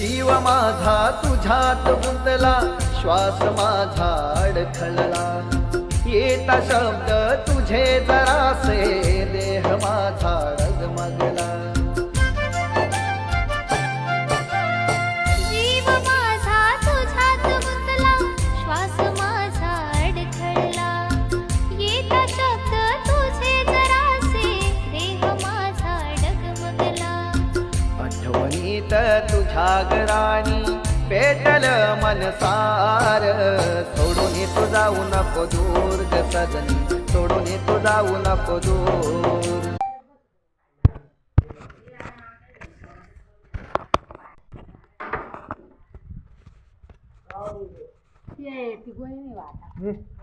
जीव माझा तुझ्यात गुंतला, श्वास माझा अडखळला, येता शब्द तुझे जरासे, देह माझा डगमगला. जीव माझा तुझ्यात गुंतला, श्वास माझा अडखळला, येता शब्द तुझे जरासे, देह माझा डगमगला. आठवणीत तुझ्या गराणी पेटल मनसार, सोडून तू जाऊ नको दूर ग सजनी, सोडून तू जाऊ नको दूर. ती गोळी नाही वाटा